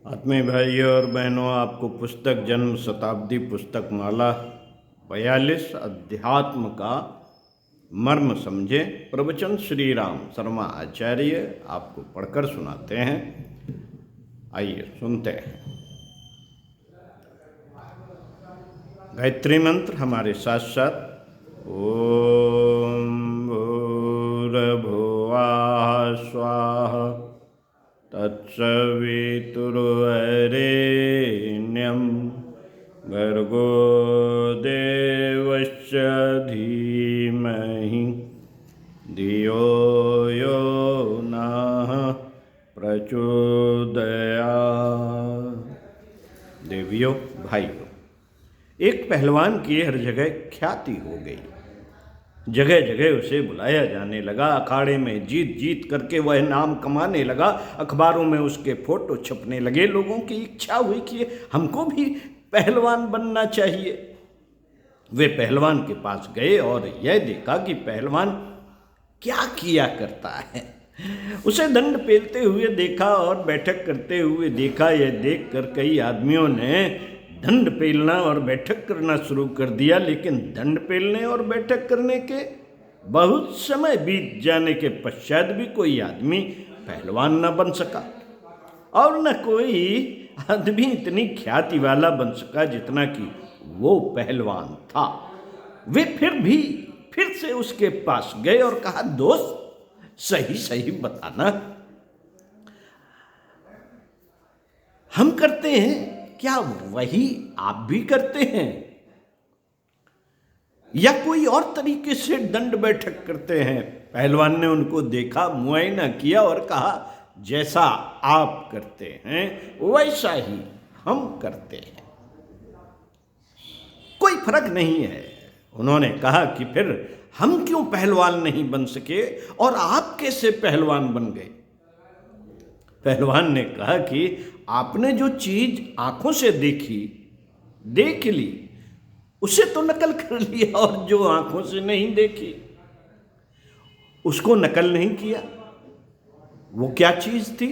आत्मीय भाइयों और बहनों, आपको पुस्तक जन्म शताब्दी पुस्तक माला 42 अध्यात्म का मर्म समझे प्रवचन श्री राम शर्मा आचार्य आपको पढ़कर सुनाते हैं। आइए सुनते हैं। गायत्री मंत्र हमारे साथ साथ ओम भूर्भुवः स्वाहा तत्सवितुर्वरेण्यं भर्गो देवस्य धीमहि धियो यो नः प्रचोदयात्। देवियों, भाइयों, एक पहलवान की हर जगह ख्याति हो गई। जगह जगह उसे बुलाया जाने लगा। अखाड़े में जीत जीत करके वह नाम कमाने लगा। अखबारों में उसके फोटो छपने लगे। लोगों की इच्छा हुई कि हमको भी पहलवान बनना चाहिए। वे पहलवान के पास गए और यह देखा कि पहलवान क्या किया करता है। उसे दंड पेलते हुए देखा और बैठक करते हुए देखा। यह देखकर कई आदमियों ने दंड पेलना और बैठक करना शुरू कर दिया, लेकिन दंड पेलने और बैठक करने के बहुत समय बीत जाने के पश्चात भी कोई आदमी पहलवान न बन सका और न कोई आदमी इतनी ख्याति वाला बन सका जितना कि वो पहलवान था। वे फिर से उसके पास गए और कहा, दोस्त, सही सही बताना, हम करते हैं, क्या वही आप भी करते हैं या कोई और तरीके से दंड बैठक करते हैं? पहलवान ने उनको देखा, मुआयना किया और कहा, जैसा आप करते हैं वैसा ही हम करते हैं, कोई फर्क नहीं है। उन्होंने कहा कि फिर हम क्यों पहलवान नहीं बन सके और आप कैसे पहलवान बन गए? पहलवान ने कहा कि आपने जो चीज आंखों से देख ली, उसे तो नकल कर लिया, और जो आंखों से नहीं देखी उसको नकल नहीं किया। वो क्या चीज थी?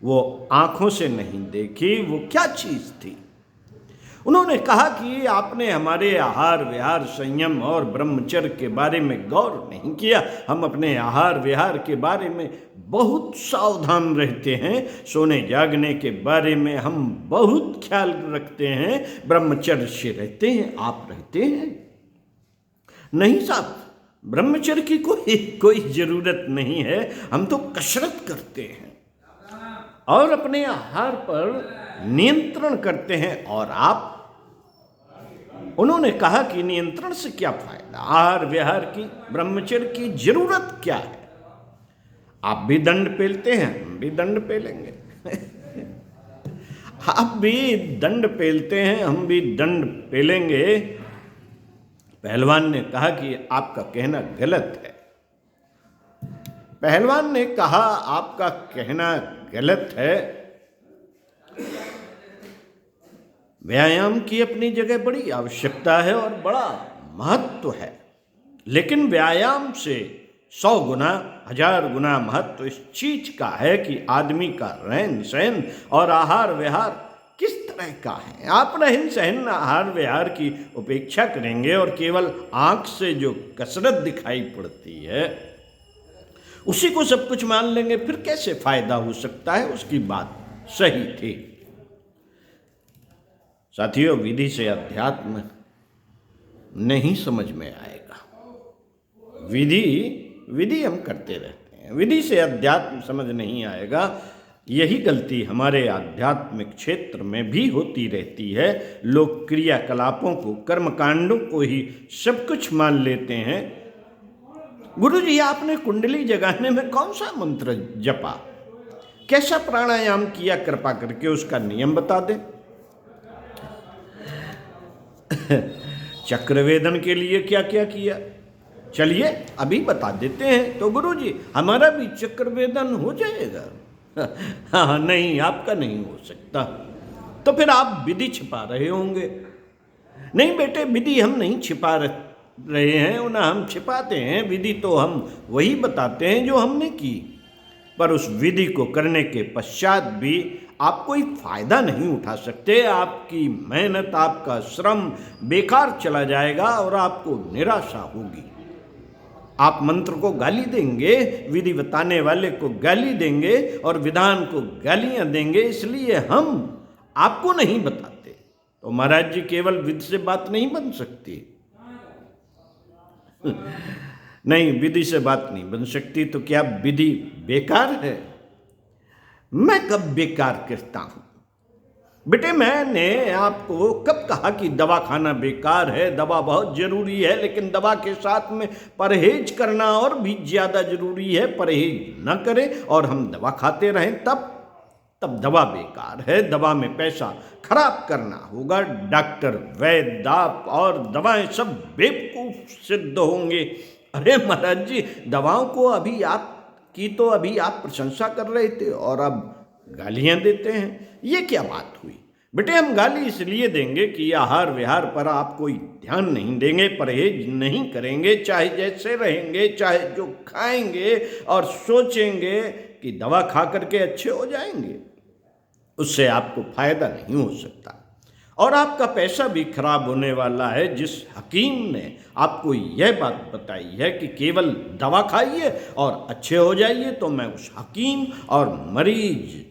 वो आंखों से नहीं देखी, वो क्या चीज थी? उन्होंने कहा कि आपने हमारे आहार विहार, संयम और ब्रह्मचर्य के बारे में गौर नहीं किया। हम अपने आहार विहार के बारे में बहुत सावधान रहते हैं। सोने जागने के बारे में हम बहुत ख्याल रखते हैं। ब्रह्मचर्य से रहते हैं। आप रहते हैं? नहीं साहब, ब्रह्मचर्य की कोई जरूरत नहीं है। हम तो कसरत करते हैं और अपने आहार पर नियंत्रण करते हैं। और आप? उन्होंने कहा कि नियंत्रण से क्या फायदा? आहार विहार की, ब्रह्मचर्य की जरूरत क्या है? आप भी दंड पेलते हैं, हम भी दंड पेलेंगे। आप भी दंड पेलते हैं, हम भी दंड पेलेंगे। पहलवान ने कहा कि आपका कहना गलत है। पहलवान ने कहा, आपका कहना गलत है। व्यायाम की अपनी जगह बड़ी आवश्यकता है और बड़ा महत्व है, लेकिन व्यायाम से 100 गुना, 1000 गुना महत्व इस चीज का है कि आदमी का रहन सहन और आहार विहार किस तरह का है। आप रहन सहन, आहार विहार की उपेक्षा करेंगे और केवल आंख से जो कसरत दिखाई पड़ती है उसी को सब कुछ मान लेंगे, फिर कैसे फायदा हो सकता है? उसकी बात सही थी। साथियों, विधि से अध्यात्म नहीं समझ में आएगा। विधि हम करते रहते हैं, विधि से अध्यात्म समझ नहीं आएगा। यही गलती हमारे आध्यात्मिक क्षेत्र में भी होती रहती है। लोग क्रियाकलापों को, कर्मकांडों को ही सब कुछ मान लेते हैं। गुरुजी, आपने कुंडली जगाने में कौन सा मंत्र जपा, कैसा प्राणायाम किया, कृपा करके उसका नियम बता दें। चक्रवेदन के लिए क्या क्या किया, चलिए अभी बता देते हैं। तो गुरुजी, हमारा भी चक्रवेदन हो जाएगा? हाँ, नहीं, आपका नहीं हो सकता। तो फिर आप विधि छिपा रहे होंगे। नहीं बेटे, विधि हम नहीं छिपा रहे हैं, ना हम छिपाते हैं। विधि तो हम वही बताते हैं जो हमने की। पर उस विधि को करने के पश्चात भी आप कोई फायदा नहीं उठा सकते। आपकी मेहनत, आपका श्रम बेकार चला जाएगा और आपको निराशा होगी। आप मंत्र को गाली देंगे, विधि बताने वाले को गाली देंगे और विधान को गालियां देंगे, इसलिए हम आपको नहीं बताते। तो महाराज जी केवल विधि से बात नहीं बन सकती। नहीं, विधि से बात नहीं बन सकती। तो क्या विधि बेकार है? मैं कब बेकार कहता हूं? बेटे, मैंने आपको कब कहा कि दवा खाना बेकार है? दवा बहुत जरूरी है, लेकिन दवा के साथ में परहेज करना और भी ज्यादा जरूरी है। परहेज न करें और हम दवा खाते रहें तब दवा बेकार है। दवा में पैसा खराब करना होगा। डॉक्टर, वैद्य, आप और दवाएं सब बेवकूफ सिद्ध होंगे। अरे महाराज जी, दवाओं को अभी आप प्रशंसा कर रहे थे और अब गालियां देते हैं, ये क्या बात हुई? बेटे, हम गाली इसलिए देंगे कि आहार विहार पर आप कोई ध्यान नहीं देंगे, परहेज नहीं करेंगे, चाहे जैसे रहेंगे, चाहे जो खाएंगे और सोचेंगे कि दवा खा करके अच्छे हो जाएंगे। उससे आपको फायदा नहीं हो सकता और आपका पैसा भी खराब होने वाला है। जिस हकीम ने आपको यह बात बताई है कि केवल दवा खाइए और अच्छे हो जाइए, तो मैं उस हकीम और मरीज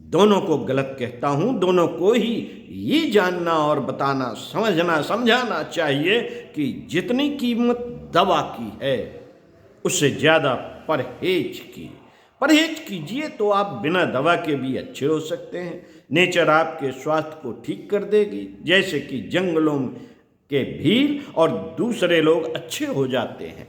दोनों को गलत कहता हूँ। दोनों को ही ये जानना और बताना, समझना, समझाना चाहिए कि जितनी कीमत दवा की है उससे ज़्यादा परहेज कीजिए, तो आप बिना दवा के भी अच्छे हो सकते हैं। नेचर आपके स्वास्थ्य को ठीक कर देगी, जैसे कि जंगलों के भील और दूसरे लोग अच्छे हो जाते हैं।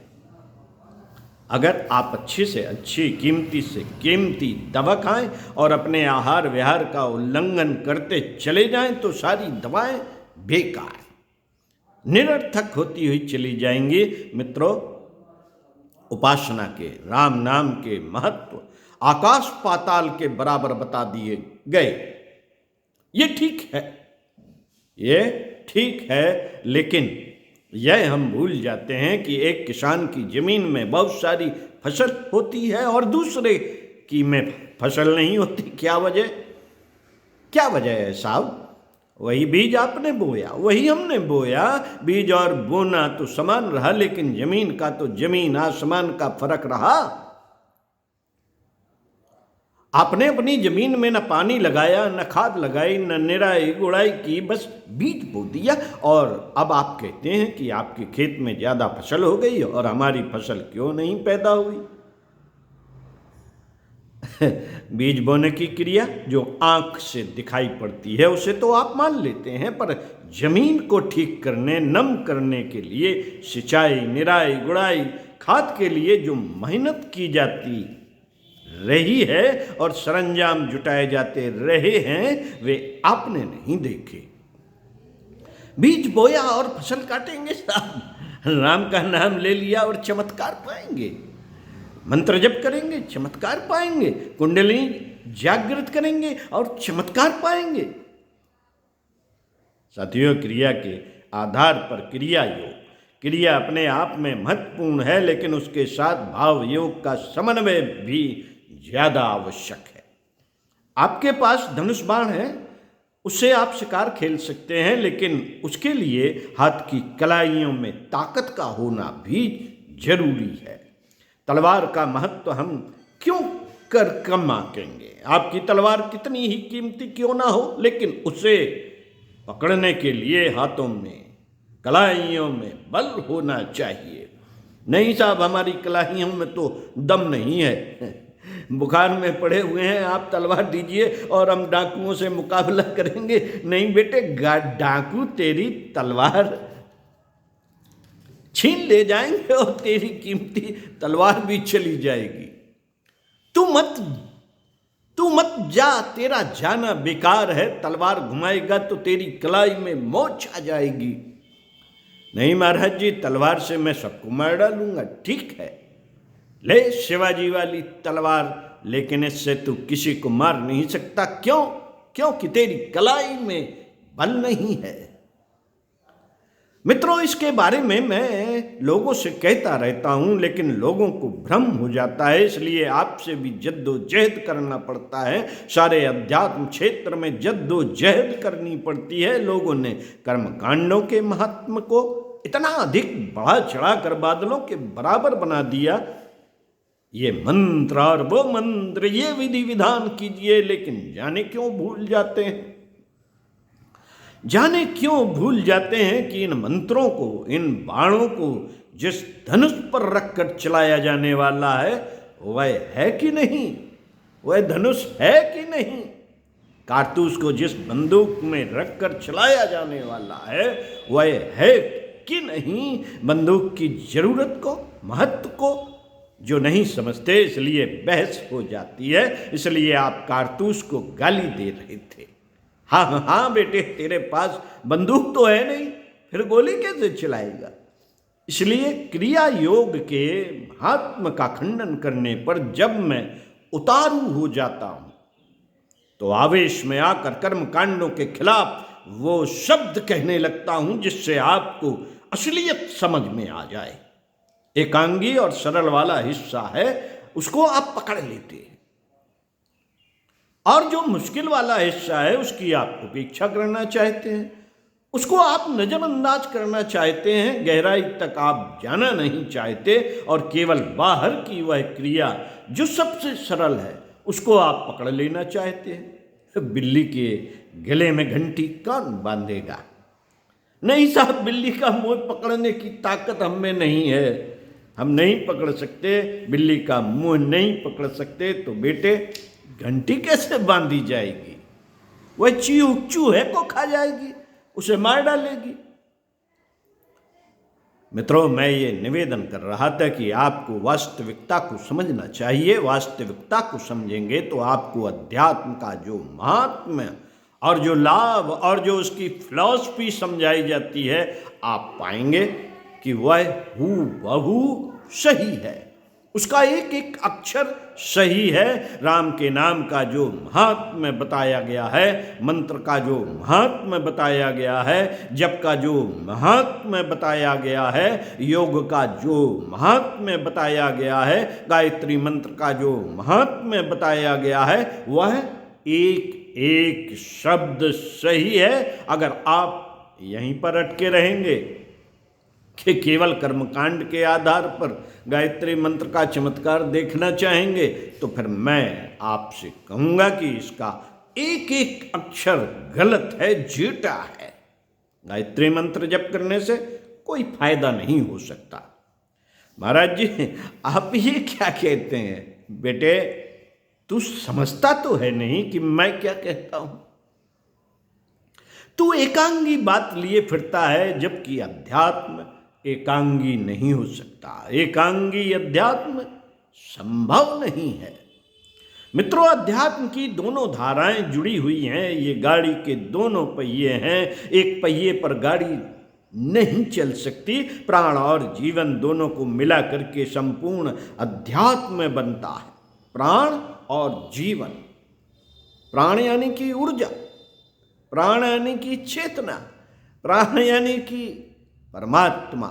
अगर आप अच्छी से अच्छी, कीमती से कीमती दवा खाएं और अपने आहार विहार का उल्लंघन करते चले जाएं, तो सारी दवाएं बेकार, निरर्थक होती हुई चली जाएंगी। मित्रों, उपासना के, राम नाम के महत्व आकाश पाताल के बराबर बता दिए गए। ये ठीक है, लेकिन यह हम भूल जाते हैं कि एक किसान की जमीन में बहुत सारी फसल होती है और दूसरे की में फसल नहीं होती। क्या वजह है साहब? वही बीज आपने बोया, वही हमने बोया। बीज और बोना तो समान रहा, लेकिन जमीन का तो जमीन आसमान का फर्क रहा। आपने अपनी जमीन में न पानी लगाया, न खाद लगाई, न निराई गुड़ाई की, बस बीज बो दिया और अब आप कहते हैं कि आपके खेत में ज्यादा फसल हो गई और हमारी फसल क्यों नहीं पैदा हुई? बीज बोने की क्रिया जो आंख से दिखाई पड़ती है उसे तो आप मान लेते हैं, पर जमीन को ठीक करने, नम करने के लिए सिंचाई, निराई गुड़ाई, खाद के लिए जो मेहनत की जाती रही है और सरंजाम जुटाए जाते रहे हैं, वे आपने नहीं देखे। बीज बोया और फसल काटेंगे साहब। राम का नाम ले लिया और चमत्कार पाएंगे। मंत्र जप करेंगे, चमत्कार पाएंगे। कुंडलिनी जागृत करेंगे और चमत्कार पाएंगे। साथियों, क्रिया के आधार पर क्रिया अपने आप में महत्वपूर्ण है, लेकिन उसके साथ भाव योग का समन्वय भी ज्यादा आवश्यक है। आपके पास धनुष बाण है, उससे आप शिकार खेल सकते हैं, लेकिन उसके लिए हाथ की कलाइयों में ताकत का होना भी जरूरी है। तलवार का महत्व हम क्यों कर कम आंकेंगे? आपकी तलवार कितनी ही कीमती क्यों ना हो, लेकिन उसे पकड़ने के लिए हाथों में, कलाइयों में बल होना चाहिए। नहीं साहब, हमारी कलाइयों में तो दम नहीं है, बुखार में पड़े हुए हैं, आप तलवार दीजिए और हम डाकुओं से मुकाबला करेंगे। नहीं बेटे, डाकू तेरी तलवार छीन ले जाएंगे और तेरी कीमती तलवार भी चली जाएगी। तू मत जा, तेरा जाना बेकार है। तलवार घुमाएगा तो तेरी कलाई में मोच आ जाएगी। नहीं महाराज जी, तलवार से मैं सबको मार डालूंगा। ठीक है, ले शिवाजी वाली तलवार, लेकिन इससे तू किसी को मार नहीं सकता। क्योंकि तेरी कलाई में बल नहीं है। मित्रों, इसके बारे में मैं लोगों से कहता रहता हूं, लेकिन लोगों को भ्रम हो जाता है, इसलिए आपसे भी जद्दोजहद करना पड़ता है। सारे अध्यात्म क्षेत्र में जद्दोजहद करनी पड़ती है। लोगों ने कर्मकांडों के महात्म को इतना अधिक बढ़ा चढ़ा कर बादलों के बराबर बना दिया। ये मंत्र और वो मंत्र, ये विधि विधान कीजिए, लेकिन जाने क्यों भूल जाते हैं। जाने क्यों भूल जाते हैं कि इन मंत्रों को, इन बाणों को जिस धनुष पर रखकर चलाया जाने वाला है वह है कि नहीं, वह धनुष है कि नहीं। कारतूस को जिस बंदूक में रखकर चलाया जाने वाला है वह है कि नहीं। बंदूक की जरूरत को, महत्व को जो नहीं समझते, इसलिए बहस हो जाती है। इसलिए आप कारतूस को गाली दे रहे थे। हाँ हाँ बेटे, तेरे पास बंदूक तो है नहीं, फिर गोली कैसे चलाएगा। इसलिए क्रिया योग के महात्म का खंडन करने पर जब मैं उतारू हो जाता हूं तो आवेश में आकर कर्म कांडों के खिलाफ वो शब्द कहने लगता हूं जिससे आपको असलियत समझ में आ जाए। एकांगी और सरल वाला हिस्सा है उसको आप पकड़ लेते हैं, और जो मुश्किल वाला हिस्सा है उसकी आप उपेक्षा करना चाहते हैं, उसको आप नजरअंदाज करना चाहते हैं, गहराई तक आप जाना नहीं चाहते, और केवल बाहर की वह क्रिया जो सबसे सरल है उसको आप पकड़ लेना चाहते हैं। बिल्ली के गले में घंटी कौन बांधेगा? नहीं साहब, बिल्ली का मुंह पकड़ने की ताकत हम में नहीं है, हम नहीं पकड़ सकते, बिल्ली का मुंह नहीं पकड़ सकते, तो बेटे घंटी कैसे बांधी जाएगी? वह चूहे को खा जाएगी, उसे मार डालेगी। मित्रों, मैं ये निवेदन कर रहा था कि आपको वास्तविकता को समझना चाहिए। वास्तविकता को समझेंगे तो आपको अध्यात्म का जो महात्म्य और जो लाभ और जो उसकी फिलॉसफी समझाई जाती है, आप पाएंगे कि वह हूबहू सही है, उसका एक एक अक्षर सही है। राम के नाम का जो महात्म्य बताया गया है, मंत्र का जो महात्म्य बताया गया है, जप का जो महात्म्य बताया गया है, योग का जो महात्म्य बताया गया है, गायत्री मंत्र का जो महात्म्य बताया गया है, वह एक एक शब्द सही है। अगर आप यहीं पर अटके रहेंगे कि केवल कर्मकांड के आधार पर गायत्री मंत्र का चमत्कार देखना चाहेंगे, तो फिर मैं आपसे कहूंगा कि इसका एक एक अक्षर गलत है, झूठा है। गायत्री मंत्र जप करने से कोई फायदा नहीं हो सकता। महाराज जी, आप ये क्या कहते हैं? बेटे, तू समझता तो है नहीं कि मैं क्या कहता हूं। तू एकांगी बात लिए फिरता है, जबकि अध्यात्म एकांगी नहीं हो सकता। एकांगी अध्यात्म संभव नहीं है। मित्रों, अध्यात्म की दोनों धाराएं जुड़ी हुई हैं। ये गाड़ी के दोनों पहिए हैं, एक पहिए पर गाड़ी नहीं चल सकती। प्राण और जीवन दोनों को मिला करके संपूर्ण अध्यात्म बनता है। प्राण और जीवन, प्राण यानी कि ऊर्जा, प्राण यानी कि चेतना, प्राण यानी कि परमात्मा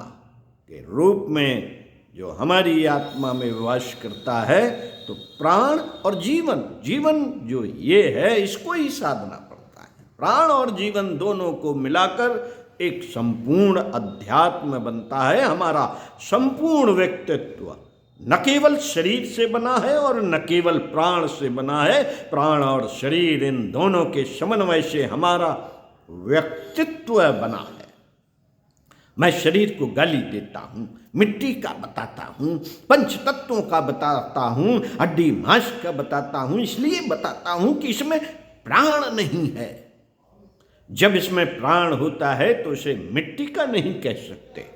के रूप में जो हमारी आत्मा में वास करता है। तो प्राण और जीवन, जीवन जो ये है, इसको ही साधना पड़ता है। प्राण और जीवन दोनों को मिलाकर एक संपूर्ण अध्यात्म बनता है। हमारा संपूर्ण व्यक्तित्व न केवल शरीर से बना है और न केवल प्राण से बना है। प्राण और शरीर, इन दोनों के समन्वय से हमारा व्यक्तित्व बना है। मैं शरीर को गाली देता हूँ, मिट्टी का बताता हूँ, पंच तत्वों का बताता हूँ, हड्डी मांस का बताता हूँ, इसलिए बताता हूँ कि इसमें प्राण नहीं है। जब इसमें प्राण होता है तो इसे मिट्टी का नहीं कह सकते।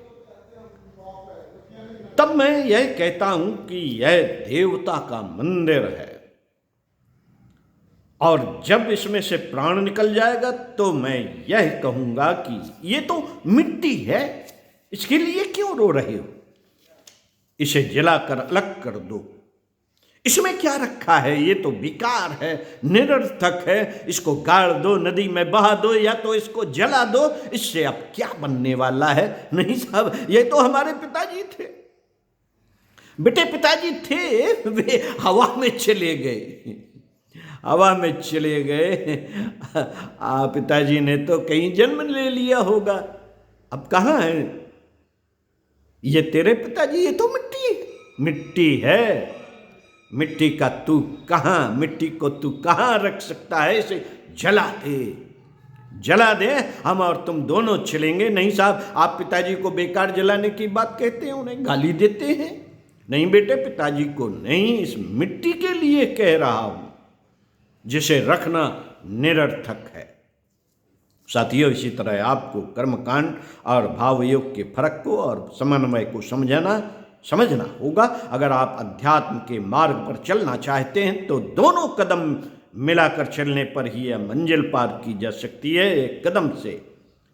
तब मैं यह कहता हूं कि यह देवता का मंदिर है, और जब इसमें से प्राण निकल जाएगा तो मैं यह कहूंगा कि ये तो मिट्टी है, इसके लिए क्यों रो रहे हो? इसे जलाकर अलग कर दो, इसमें क्या रखा है, ये तो बेकार है, निरर्थक है, इसको गाड़ दो, नदी में बहा दो, या तो इसको जला दो, इससे अब क्या बनने वाला है। नहीं साहब, ये तो हमारे पिताजी थे, बेटे पिताजी थे, वे हवा में चले गए, हवा में चले गए। पिताजी ने तो कहीं जन्म ले लिया होगा, अब कहाँ है ये तेरे पिताजी, ये तो मिट्टी है, मिट्टी है, मिट्टी का तू कहाँ, मिट्टी को तू कहाँ रख सकता है, इसे जला दे, जला दे, हम और तुम दोनों चलेंगे। नहीं साहब, आप पिताजी को बेकार जलाने की बात कहते हैं, उन्हें गाली देते हैं। नहीं बेटे, पिताजी को नहीं, इस मिट्टी के लिए कह रहा हूं, जिसे रखना निरर्थक है। साथियों, इसी तरह आपको कर्मकांड और भावयोग के फर्क को और समन्वय को समझना होगा। अगर आप अध्यात्म के मार्ग पर चलना चाहते हैं तो दोनों कदम मिलाकर चलने पर ही यह मंजिल पार की जा सकती है।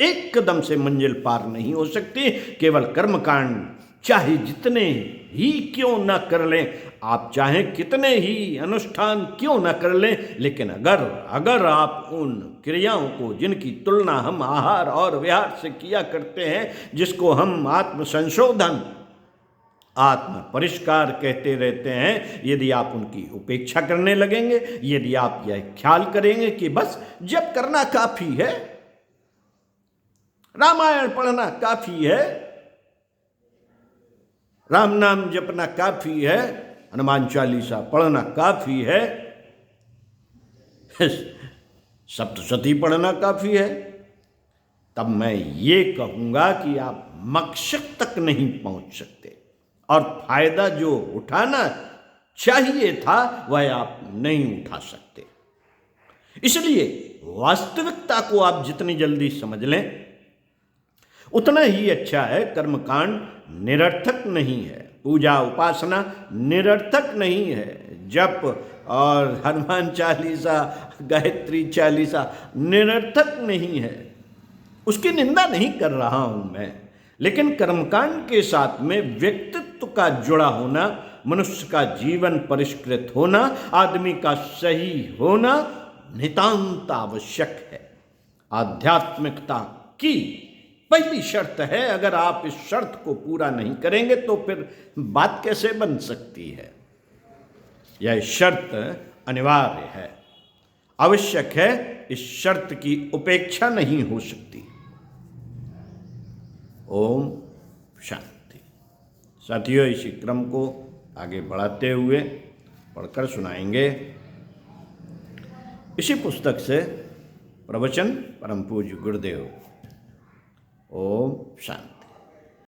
एक कदम से मंजिल पार नहीं हो सकती। केवल कर्मकांड चाहे जितने ही क्यों न कर लें, आप चाहे कितने ही अनुष्ठान क्यों न कर लें, लेकिन अगर आप उन क्रियाओं को जिनकी तुलना हम आहार और विहार से किया करते हैं, जिसको हम आत्म संशोधन, आत्म परिष्कार कहते रहते हैं, यदि आप उनकी उपेक्षा करने लगेंगे, यदि आप यह ख्याल करेंगे कि बस जप करना काफी है, रामायण पढ़ना काफी है, राम नाम जपना काफी है, हनुमान चालीसा पढ़ना काफी है, सप्तशती पढ़ना काफी है, तब मैं ये कहूंगा कि आप मकसद तक नहीं पहुंच सकते और फायदा जो उठाना चाहिए था वह आप नहीं उठा सकते। इसलिए वास्तविकता को आप जितनी जल्दी समझ लें उतना ही अच्छा है। कर्मकांड निरर्थक नहीं है, पूजा उपासना निरर्थक नहीं है, जप और हनुमान चालीसा, गायत्री चालीसा निरर्थक नहीं है, उसकी निंदा नहीं कर रहा हूं मैं। लेकिन कर्मकांड के साथ में व्यक्तित्व का जुड़ा होना, मनुष्य का जीवन परिष्कृत होना, आदमी का सही होना नितांत आवश्यक है। आध्यात्मिकता की पहली शर्त है। अगर आप इस शर्त को पूरा नहीं करेंगे तो फिर बात कैसे बन सकती है। यह शर्त अनिवार्य है, आवश्यक है, इस शर्त की उपेक्षा नहीं हो सकती। ओम शांति। साथियों, इसी क्रम को आगे बढ़ाते हुए पढ़कर सुनाएंगे इसी पुस्तक से प्रवचन परम पूज्य गुरुदेव। ओम शांति।